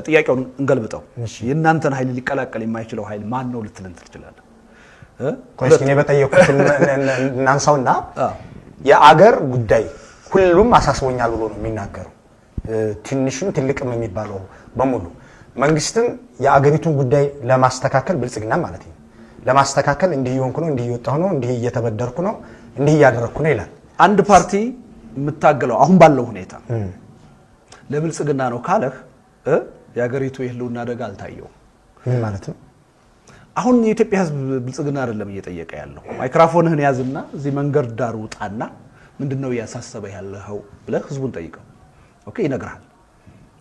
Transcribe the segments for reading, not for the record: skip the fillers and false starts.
ጥያቄውን እንገልብጠው የእናንተን ኃይል ሊቀላቀል የማይችለው ኃይል ማን ነው ልትልን ትችላለህ? ኮይስ እኔ በጠየቁት እናንሳውና የአገር ጉዳይ ሁሉም አሳስቦኛል ብሎ ነው የሚናገረው። ትንሽም ትልቅም የሚባለው በሙሉ መንግስትም የአገሪቱን ጉዳይ ለማስተካከል ብልጽግና ማለት ነው ለማስተካከል እንዲህ ይሆንኩ ነው እንዲህ ይወጣሁ ነው እንዲህ እየተበደርኩ ነው እንዲህ ያደረኩ ነው ይላል። አንድ ፓርቲ የምታገለው አሁን ባለው ሁኔታ ለብልጽግና ነው ካለህ የአገሪቱ የህልውና አደጋ አልታየው ማለት ነው። አሁን የኢትዮጵያ ህዝብ ብልጽግና አይደለም እየጠየቀ ያለው። ማይክሮፎንህን ያዝና እዚህ መንገድ ዳር ውጣና ምንድነው ያሳሰበ ያለው ብለህ ህዝቡን ጠይቀው። ኦኬ ይነግራል።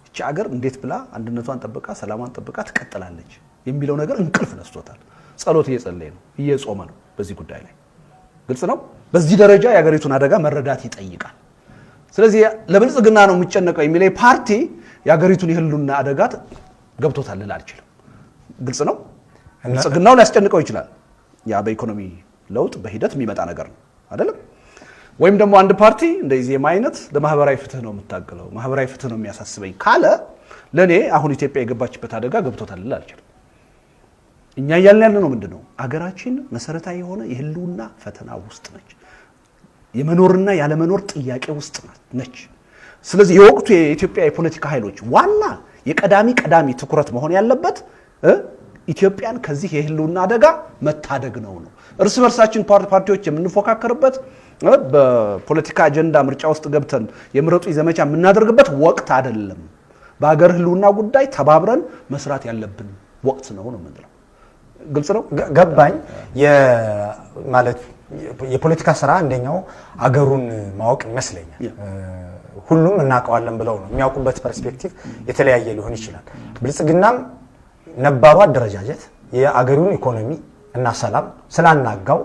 እቺ አገር እንዴት ብላ አንድነቷን ጠብቃ ሰላማን ጠብቃ ትቀጥላለች የሚለው ነገር እንቅልፍ ነስቶታል። ጸሎት እየጸለየ ነው፣ እየጾመ ነው በዚህ ጉዳይ ላይ። ግልጽ ነው። በዚህ ደረጃ የአገሪቱን አደጋ መረዳት ይጠይቃል። ስለዚህ ለብልጽግና ነው የሚጨነቀው የሚለው ፓርቲ የአገሪቱን የህልውና አደጋ ገብቶታል ልል አልችልም። ግልጽ ነው። ብልጽግናው ሊያስጨንቀው ይችላል። ያ በኢኮኖሚ ለውጥ በሂደት የሚመጣ ነገር ነው አይደለም? ወይም ደግሞ አንድ ፓርቲ እንደ ኢዜማ አይነት ለማህበራዊ ፍትህ ነው የምታገለው ማህበራዊ ፍትህ ነው የሚያሳስበኝ ካለ ለኔ አሁን ኢትዮጵያ የገባችበት አደጋ ገብቶታል ልል አልችልም። እኛ እያልን ያለ ነው ምንድነው አገራችን መሰረታዊ የሆነ የህልውና ፈተና ውስጥ ነች። የመኖርና ያለመኖር ጥያቄ ውስጥ ነች። ስለዚህ የወቅቱ የኢትዮጵያ የፖለቲካ ኃይሎች ዋና የቀዳሚ ትኩረት መሆን ያለበት ኢትዮጵያን ከዚህ የህልውና አደጋ መታደግ ነው። እርስ በርሳችን ፓርቲዎች የምንፎካከርበት በፖለቲካ አጀንዳ ምርጫ ውስጥ ገብተን የምረጡ ዘመቻ የምናደርግበት ወቅት አይደለም። በአገር ህልውና ጉዳይ ተባብረን መስራት ያለብን ወቅት ነው የምንለው። ግልጽ ነው። ገባኝ። ማለት የፖለቲካ ስራ እንደኛው አገሩን ማወቅ ይመስለኛል። ሁሉም እናውቀዋለን ብለው ነው የሚያውቁበት ፐርስፔክቲቭ የተለያየ ሊሆን ይችላል። ብልጽግናም ነባሩ አደረጃጀት የአገሩን ኢኮኖሚ እና ሰላም ስላናጋው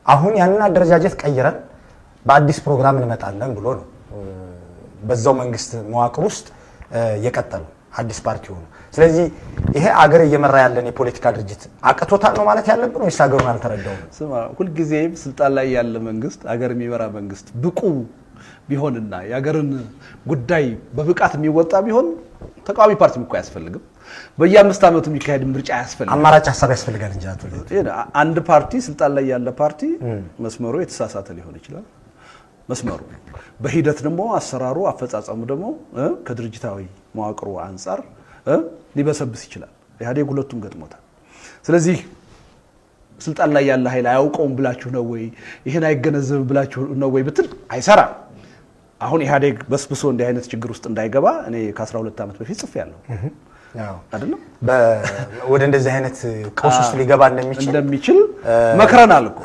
አሁን ያንን አደረጃጀት ቀይረን በአዲስ ፕሮግራም እንመጣለን ብሎ ነው በዛው መንግስት መዋቅር ውስጥ የቀጠለው አዲስ ፓርቲ ሆኖ። ስለዚህ ይሄ አገር እየመራ ያለን የፖለቲካ ድርጅት አቅቶታል ነው ማለት ያለብን ወይስ አገሩን አልተረዳውም? ስማ ሁልጊዜም ስልጣን ላይ ያለ መንግስት አገር የሚመራ መንግስት ብቁ ቢሆንና የአገርን ጉዳይ በብቃት የሚወጣ ቢሆን ተቃዋሚ ፓርቲ እኮ አያስፈልግም። በየ5 ዓመቱ የሚካሄድ ምርጫ አያስፈልግም። አማራጭ ሐሳብ ያስፈልጋል እንጂ አንድ ፓርቲ ስልጣን ላይ ያለ ፓርቲ መስመሩ የተሳሳተ ሊሆን ይችላል። መስመሩ በሂደት ደግሞ አሰራሩ አፈጻጸሙ ደግሞ ከድርጅታዊ መዋቅሩ አንፃር ሊበሰብስ ይችላል። ኢህአዴግ ሁለቱም ገጥሞታል። ስለዚህ ስልጣን ላይ ያለ ኃይል አያውቀውም ብላችሁ ነው ወይ ይሄን አይገነዘብ ብላችሁ ነው ወይ ብትል አይሰራም። አሁን ኢህአዴግ በስብሶ እንዲህ አይነት ችግር ውስጥ እንዳይገባ እኔ ከ12 ዓመት በፊት ጽፌያለሁ አይደለም? ወደ እንደዚህ አይነት ቀውስ ውስጥ ሊገባ እንደሚችል መክረናል እኮ።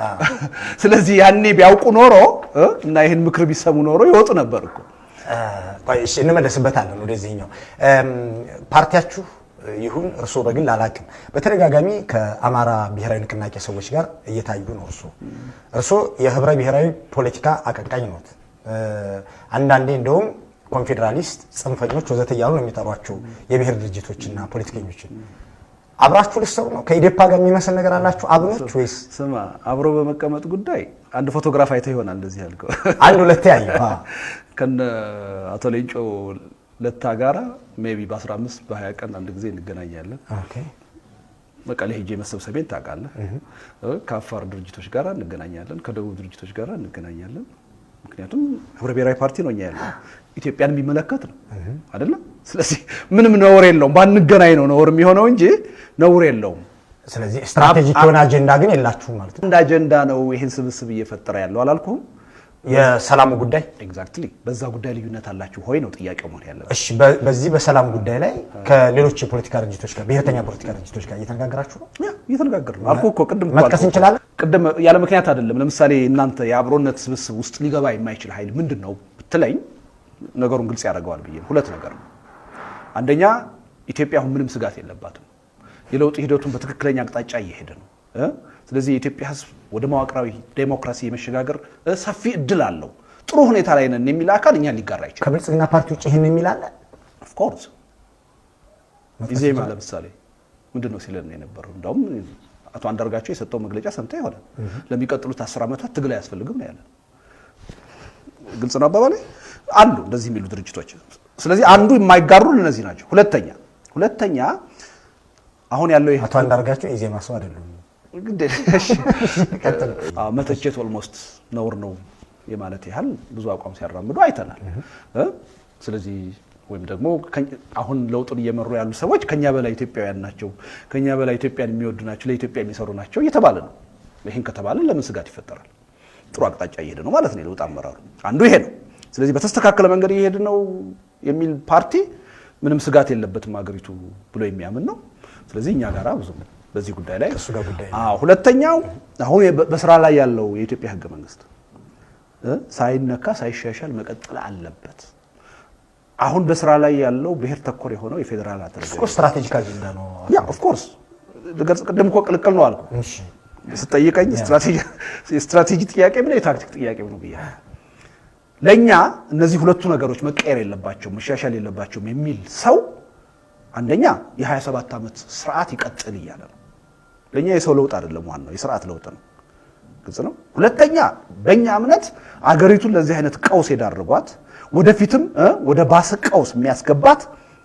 ስለዚህ ያኔ ቢያውቁ ኖሮ እና ይሄን ምክር ቢሰሙ ኖሮ ይወጡ ነበር እኮ። እሺ እንመለስበታለን ወደዚህኛው። ፓርቲያችሁ ይሁን እርሶ በግል አላቅም በተደጋጋሚ ከአማራ ብሔራዊ ንቅናቄ ሰዎች ጋር እየታዩ ነው። እርሶ የህብረ ብሔራዊ ፖለቲካ አቀንቃኝ ኖት። አንዳንዴ እንደውም ኮንፌደራሊስት ጽንፈኞች ወዘተ እያሉ ነው የሚጠሯቸው የብሔር ድርጅቶችና ፖለቲከኞችን። አብራችሁ ልትሰሩ ነው? ከኢዴፓ ጋር የሚመስል ነገር አላችሁ አብሮች ወይስ? ስማ አብሮ በመቀመጥ ጉዳይ አንድ ፎቶግራፍ አይተህ ይሆናል እንደዚህ ያልከው አንድ ሁለቴ ያየው ከነ አቶ ሌንጮ ለታ ጋራ ሜቢ በ15 በ20 ቀን አንድ ጊዜ እንገናኛለን። ኦኬ መቀሌ ሄጄ መሰብሰቤን ታውቃለህ። ከአፋር ድርጅቶች ጋራ እንገናኛለን፣ ከደቡብ ድርጅቶች ጋራ እንገናኛለን። ምክንያቱም ህብረ ብሔራዊ ፓርቲ ነው እኛ ያለው ኢትዮጵያን የሚመለከት ነው አይደለም? ስለዚህ ምንም ነውር የለውም። ባንገናኝ ነው ነውር የሚሆነው እንጂ ነውር የለውም። ስለዚህ ስትራቴጂክ የሆነ አጀንዳ ግን የላችሁም ማለት ነው? እንደ አጀንዳ ነው ይሄን ስብስብ እየፈጠረ ያለው አላልኩም? የሰላም ጉዳይ ኤግዛክትሊ በዛ ጉዳይ ልዩነት አላችሁ ሆይ ነው ጥያቄው ማለት ያለበት። እሺ በዚህ በሰላም ጉዳይ ላይ ከሌሎች የፖለቲካ ድርጅቶች ጋር ብሔርተኛ ፖለቲካ ድርጅቶች ጋር እየተነጋገራችሁ ነው? እየተነጋገርን ነው አልኩህ እኮ ቅድም መጥቀስ እንችላለን። ቅድም ያለ ምክንያት አይደለም። ለምሳሌ እናንተ የአብሮነት ስብስብ ውስጥ ሊገባ የማይችል ኃይል ምንድነው ብትለኝ ነገሩን ግልጽ ያደርገዋል ብዬ ሁለት ነገር ነው። አንደኛ ኢትዮጵያ አሁን ምንም ስጋት የለባትም። የለውጥ ሂደቱን በትክክለኛ አቅጣጫ እየሄደ ነው። ስለዚህ የኢትዮጵያ ሕዝብ ወደ መዋቅራዊ ዴሞክራሲ የመሸጋገር ሰፊ እድል አለው። ጥሩ ሁኔታ ላይ ነን የሚል አካል እኛ ሊጋራ ይችላል። ከብልጽግና ፓርቲ ውጭ ይሄን የሚል አለ? ኦፍ ኮርስ ኢዜማ ለምሳሌ ምንድነው ሲለን የነበረው? እንደውም አቶ አንዳርጋቸው የሰጠው መግለጫ ሰምተህ ይሆናል። ለሚቀጥሉት 10 ዓመታት ትግል አያስፈልግም ነው ያለው። ግልጽ ነው አባባሌ። አሉ እንደዚህ የሚሉ ድርጅቶች ስለዚህ አንዱ የማይጋሩ እነዚህ ናቸው። ሁለተኛ አሁን ያለው አቶ አንዳርጋቸው ኢዜማ ሰው አይደሉም። መተቸት ኦልሞስት ነውር ነው የማለት ያህል ብዙ አቋም ሲያራምዱ አይተናል። ስለዚህ ወይም ደግሞ አሁን ለውጡን እየመሩ ያሉ ሰዎች ከኛ በላይ ኢትዮጵያውያን ናቸው፣ ከኛ በላይ ኢትዮጵያን የሚወዱ ናቸው፣ ለኢትዮጵያ የሚሰሩ ናቸው እየተባለ ነው። ይሄን ከተባለ ለምን ስጋት ይፈጠራል? ጥሩ አቅጣጫ እየሄደ ነው ማለት ነው ለውጥ አመራሩ። አንዱ ይሄ ነው። ስለዚህ በተስተካከለ መንገድ እየሄደ ነው የሚል ፓርቲ ምንም ስጋት የለበትም ሀገሪቱ ብሎ የሚያምን ነው። ስለዚህ እኛ ጋራ ብዙ በዚህ ጉዳይ ላይ ሁለተኛው አሁን በስራ ላይ ያለው የኢትዮጵያ ህገ መንግስት ሳይነካ ሳይሻሻል መቀጠል አለበት። አሁን በስራ ላይ ያለው ብሔር ተኮር የሆነው የፌደራል አደረጃጀት እኮ ስትራቴጂክ አጀንዳ ነው። ኦፍ ኮርስ ልገልጽ ቅድም እኮ ቅልቅል ነው አልኩ። እሺ ስጠይቀኝ ስትራቴጂ ጥያቄ ምን የታክቲክ ጥያቄ ነው ብያለሁ። ለኛ እነዚህ ሁለቱ ነገሮች መቀየር የለባቸውም መሻሻል የለባቸውም የሚል ሰው አንደኛ የ27 ዓመት ስርዓት ይቀጥል እያለ ነው። ለኛ የሰው ለውጥ አይደለም ዋናው የስርዓት ለውጥ ነው። ግልጽ ነው። ሁለተኛ በእኛ እምነት አገሪቱን ለዚህ አይነት ቀውስ የዳረጓት ወደፊትም ወደ ባሰ ቀውስ የሚያስገባት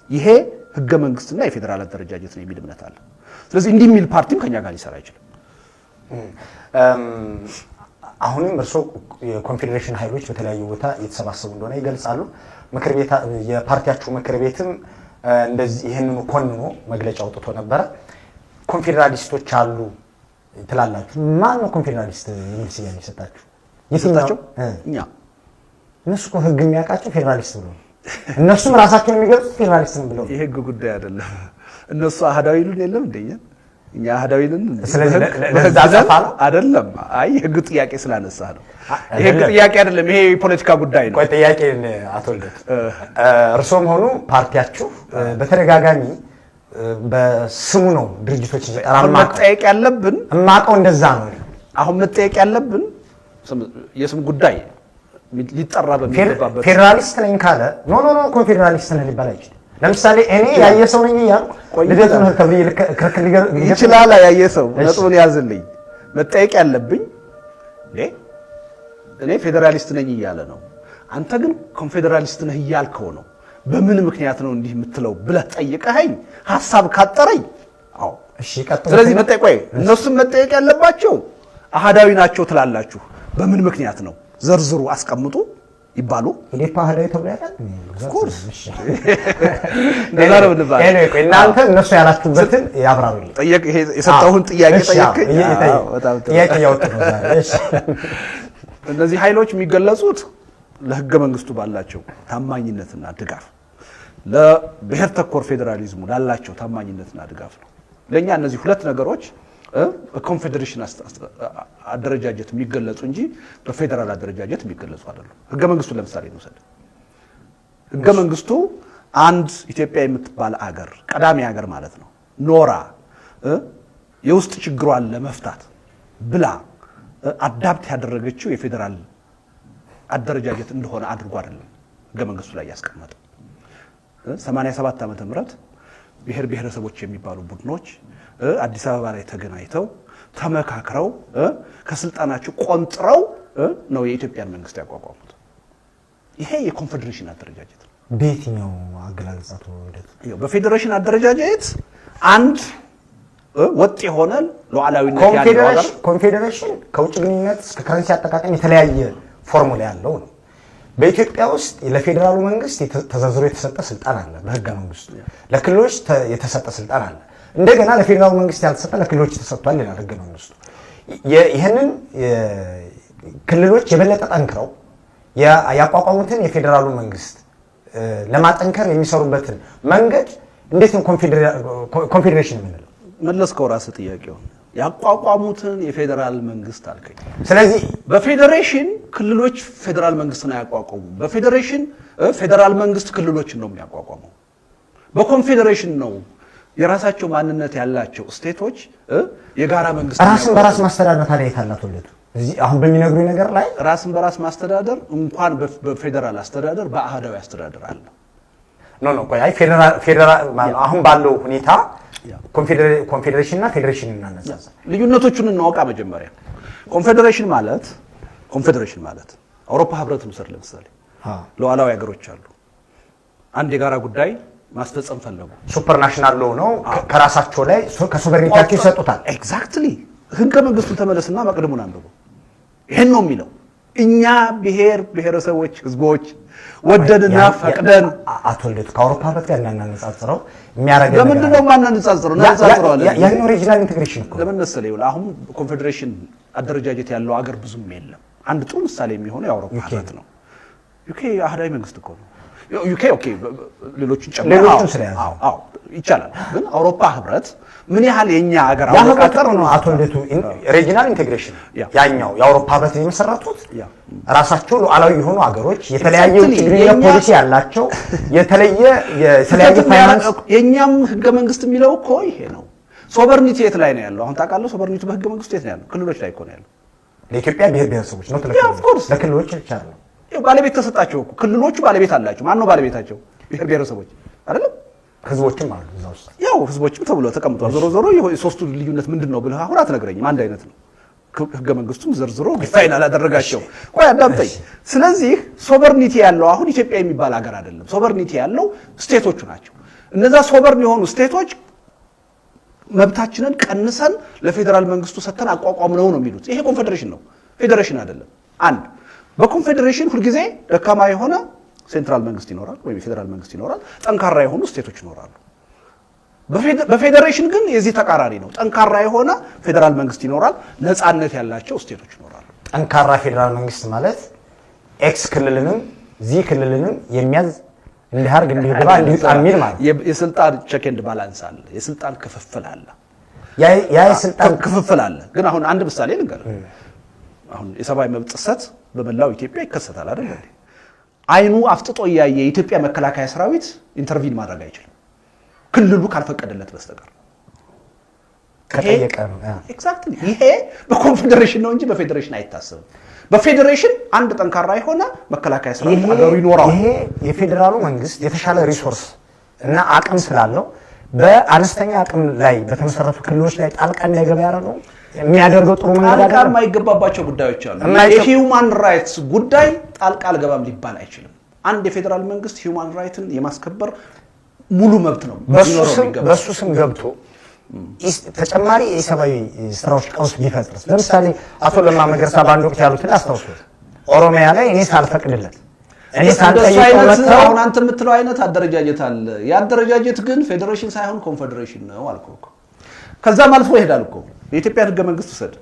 ይሄ ህገ መንግስትና የፌደራል አደረጃጀት ነው የሚል እምነት አለ። ስለዚህ እንዲህ የሚል ፓርቲም ከኛ ጋር ሊሰራ አይችልም። አሁንም እርስዎ የኮንፌዴሬሽን ኃይሎች በተለያዩ ቦታ እየተሰባሰቡ እንደሆነ ይገልጻሉ። ምክር ቤት የፓርቲያችሁ ምክር ቤትም እንደዚህ ይሄንኑ ኮንኖ መግለጫ አውጥቶ ነበረ። ኮንፌዴራሊስቶች አሉ ትላላችሁ። ማን ነው ኮንፌዴራሊስት የሚል ስያሜ ሰጣችሁ? የሰጣቸው እኛ እነሱ እኮ ህግ የሚያውቃቸው ፌዴራሊስት ብሎ እነሱም ራሳቸውን የሚገልጹት ፌዴራሊስት ነው ብለው። የህግ ጉዳይ አይደለም። እነሱ አህዳዊ ይሉን የለም እንደኛ እኛ አህዳዊ ነን። ስለዚህ ለዛ ጻፋ ነው አይደለም። አይ የህግ ጥያቄ ስላነሳ ነው። የህግ ጥያቄ አይደለም፣ ይሄ የፖለቲካ ጉዳይ ነው። ቆይ ጥያቄ አቶ ልደት እርሶም ሆኑ ፓርቲያችሁ በተደጋጋሚ በስሙ ነው ድርጅቶች አሁን መጠየቅ ያለብን እማቀው እንደዛ ነው። አሁን መጠየቅ ያለብን የስም ጉዳይ ሊጠራ በሚገባበት ፌዴራሊስት ነኝ ካለ ኖ ኮንፌዴራሊስት ነኝ ሊባል አይችልም። ለምሳሌ እኔ ያየ ሰው ነኝ ያልኩ ልደቱን ተብዬ ክርክር ይችላል። ያየ ሰው ነጥቡን ያዝልኝ። መጠየቅ ያለብኝ እኔ ፌዴራሊስት ነኝ እያለ ነው፣ አንተ ግን ኮንፌዴራሊስት ነህ እያልከው ነው። በምን ምክንያት ነው እንዲህ የምትለው ብለህ ጠይቀኸኝ ሐሳብ ካጠረኝ አዎ እሺ ቀጥታ። ስለዚህ መጠየቅ እነሱም መጠየቅ ያለባቸው አሃዳዊ ናቸው ትላላችሁ፣ በምን ምክንያት ነው ዘርዝሩ አስቀምጡ ይባሉ። ኢዴፓ አሃዳዊ ተብሎ ያውቃል? ኦፍ ኮርስ እንደዛ ነው ብንባል እናንተ እነሱ ያላችሁበትን ያብራሩልኝ። ጠየቅ ይሄ የሰጠሁን ጥያቄ ጠየቅኝ። ጥያቄ ያወጣው ነው። እሺ እነዚህ ኃይሎች የሚገለጹት ለህገ መንግስቱ ባላቸው ታማኝነትና ድጋፍ፣ ለብሔር ተኮር ፌዴራሊዝሙ ላላቸው ታማኝነትና ድጋፍ ነው። ለኛ እነዚህ ሁለት ነገሮች በኮንፌዴሬሽን አደረጃጀት የሚገለጹ እንጂ በፌደራል አደረጃጀት የሚገለጹ አይደሉም። ህገ መንግስቱን ለምሳሌ እንውሰድ። ህገ መንግስቱ አንድ ኢትዮጵያ የምትባል አገር ቀዳሚ ሀገር ማለት ነው ኖራ የውስጥ ችግሯን ለመፍታት ብላ አዳፕት ያደረገችው የፌደራል አደረጃጀት እንደሆነ አድርጎ አይደለም ህገ መንግስቱ ላይ ያስቀመጠው። 87 ዓመተ ምህረት ብሔር ብሔረሰቦች የሚባሉ ቡድኖች አዲስ አበባ ላይ ተገናኝተው ተመካክረው ከስልጣናቸው ቆንጥረው ነው የኢትዮጵያን መንግስት ያቋቋሙት። ይሄ የኮንፌዴሬሽን አደረጃጀት ነው። በየትኛው አገላለጻቱ ወደት በፌዴሬሽን አደረጃጀት አንድ ወጥ የሆነ ሉዓላዊነት ያለው ሀገር ኮንፌዴሬሽን ከውጭ ግንኙነት እስከ ከረንሲ አጠቃቀም የተለያየ ፎርሙላ ያለው ነው። በኢትዮጵያ ውስጥ ለፌደራሉ መንግስት ተዘርዝሮ የተሰጠ ስልጣን አለ በህገ መንግስቱ። ለክልሎች የተሰጠ ስልጣን አለ። እንደገና ለፌደራሉ መንግስት ያልተሰጠ ለክልሎች ተሰጥቷል ይላል ህገ መንግስቱ። ይሄንን ክልሎች የበለጠ ጠንክረው ያቋቋሙትን የፌደራሉ መንግስት ለማጠንከር የሚሰሩበትን መንገድ እንዴት ነው ኮንፌዴሬሽን የምንለው? መለስከው ራስህ ጥያቄው። ያቋቋሙትን የፌደራል መንግስት አልከኝ። ስለዚህ በፌዴሬሽን ክልሎች ፌደራል መንግስትን አያቋቋሙ። በፌዴሬሽን ፌደራል መንግስት ክልሎችን ነው የሚያቋቋመው። በኮንፌዴሬሽን ነው የራሳቸው ማንነት ያላቸው ስቴቶች የጋራ መንግስት ራስን በራስ ማስተዳደር ታዲያ የታላተውለቱ እዚህ አሁን በሚነግሩኝ ነገር ላይ ራስን በራስ ማስተዳደር እንኳን በፌደራል አስተዳደር በአሃዳዊ አስተዳደር አለ። ኖ ቆይ አይ ፌደራል አሁን ባለው ሁኔታ ኮንፌዴሬሽን እና ፌዴሬሽን እናነሳሳ ልዩነቶቹን እናውቃ። መጀመሪያ ኮንፌዴሬሽን ማለት አውሮፓ ህብረትን ውሰድ ለምሳሌ ሉዓላዊ ሀገሮች አሉ። አንድ የጋራ ጉዳይ ማስፈጸም ፈለጉ። ሱፐርናሽናል ሎ ነው ከራሳቸው ላይ ከሶቨሬኒቲያቸው ይሰጡታል። ኤግዛክትሊ ህገ መንግስቱን ተመለስና መቅድሙን አንብቡ። ይሄን ነው የሚለው። እኛ ብሔር ብሔረሰቦች ህዝቦች ወደድና ፈቅደን አቶ ልደቱ ከአውሮፓ ህብረት ጋር እናነጻጽረው የሚያደርገው ለምንድን ነው ማናነጻጽረው? እናነጻጽረዋለን። ያን ኦሪጂናል ኢንተግሬሽን እኮ ለምን መሰለህ ይኸውልህ አሁን ኮንፌዴሬሽን አደረጃጀት ያለው አገር ብዙም የለም። አንድ ጥሩ ምሳሌ የሚሆነው የአውሮፓ ህብረት ነው። ዩኬ አህዳዊ መንግስት እኮ ነው። ዩኬ ኦኬ ሌሎችን ጨምሮ አዎ ይቻላል። ግን አውሮፓ ህብረት ምን ያህል የኛ ሀገር አወቃቀር ነው አቶ ልደቱ ሪጂናል ኢንተግሬሽን ያኛው የአውሮፓ ህብረት የመሰረቱት ራሳቸው ሉዓላዊ የሆኑ ሀገሮች የተለያየ ፖሊሲ ያላቸው የተለየ ፋይናንስ የኛም ህገ መንግስት የሚለው እኮ ይሄ ነው። ሶቨርኒቲ የት ላይ ነው ያለው? አሁን ታውቃለህ፣ ሶቨርኒቲ በህገ መንግስቱ የት ነው ያለው? ክልሎች ላይ እኮ ነው ያለው። ለኢትዮጵያ ብሔር ብሔረሰቦች ነው ለክልሎች ብቻ ነው ባለቤት ተሰጣቸው እኮ። ክልሎቹ ባለቤት አላቸው። ማን ነው ባለቤታቸው? ብሔር ብሔረሰቦች አይደለም? ህዝቦችም አሉ እዛ ውስጥ። ያው ህዝቦችም ተብሎ ተቀምጧል። ዞሮ ዞሮ የሶስቱ ልዩነት ምንድን ነው ብለህ አሁን አትነግረኝም። አንድ አይነት ነው። ህገ መንግስቱም ዘርዝሮ ዲፋይን አላደረጋቸው። ቆይ አዳምጠኝ። ስለዚህ ሶቨርኒቲ ያለው አሁን ኢትዮጵያ የሚባል ሀገር አይደለም። ሶቨርኒቲ ያለው ስቴቶቹ ናቸው። እነዛ ሶቨርን የሆኑ ስቴቶች መብታችንን ቀንሰን ለፌዴራል መንግስቱ ሰተን አቋቋም ነው የሚሉት። ይሄ ኮንፌዴሬሽን ነው፣ ፌዴሬሽን አይደለም። አንድ በኮንፌዴሬሽን ሁልጊዜ ደካማ የሆነ ሴንትራል መንግስት ይኖራል ወይም የፌዴራል መንግስት ይኖራል፣ ጠንካራ የሆኑ ስቴቶች ይኖራሉ። በፌዴሬሽን ግን የዚህ ተቃራኒ ነው። ጠንካራ የሆነ ፌዴራል መንግስት ይኖራል፣ ነፃነት ያላቸው ስቴቶች ይኖራሉ። ጠንካራ ፌዴራል መንግስት ማለት ኤክስ ክልልንም ዚ ክልልንም የሚያዝ እንዲያርግ እንዲገባ እንዲወጣ የሚል ማለት የስልጣን ቼክ ኤንድ ባላንስ አለ። የስልጣን ክፍፍል አለ። ያ የስልጣን ክፍፍል አለ። ግን አሁን አንድ ምሳሌ ልንገርህ። አሁን የሰብአዊ መብት ጥሰት በመላው ኢትዮጵያ ይከሰታል አይደል እንዴ? አይኑ አፍጥጦ እያየ የኢትዮጵያ መከላከያ ሰራዊት ኢንተርቪን ማድረግ አይችልም ክልሉ ካልፈቀደለት በስተቀር ከጠየቀ ነው። ኤግዛክትሊ ይሄ በኮንፌዴሬሽን ነው እንጂ በፌዴሬሽን አይታሰብም። በፌዴሬሽን አንድ ጠንካራ የሆነ መከላከያ ሰራዊት ሀገሩ ይኖራል። ይሄ የፌዴራሉ መንግስት የተሻለ ሪሶርስ እና አቅም ስላለው በአነስተኛ አቅም ላይ በተመሰረቱ ክልሎች ላይ ጣልቃ እንዳይገባ ያደረገው የሚያደርገው ጥሩ መንገድ አይደለም። ጣልቃ የማይገባባቸው ጉዳዮች አሉ። የሂውማን ራይትስ ጉዳይ ጣልቃ አልገባም ሊባል አይችልም። አንድ የፌዴራል መንግስት ሂውማን ራይትን የማስከበር ሙሉ መብት ነው። በሱ ስም ገብቶ ተጨማሪ የሰብአዊ ስራዎች ቀውስ ቢፈጥርስ? ለምሳሌ አቶ ለማ መገርሳ በአንድ ወቅት ያሉትን አስታውሱት። ኦሮሚያ ላይ እኔ ሳልፈቅድለት እኔ ሳልጠይቀው መጥተው አሁን አንተ የምትለው አይነት አደረጃጀት አለ። የአደረጃጀት ግን ፌዴሬሽን ሳይሆን ኮንፌዴሬሽን ነው አልኩህ እኮ። ከዛም አልፎ ይሄዳል እኮ። የኢትዮጵያን ህገ መንግስት ውሰድ።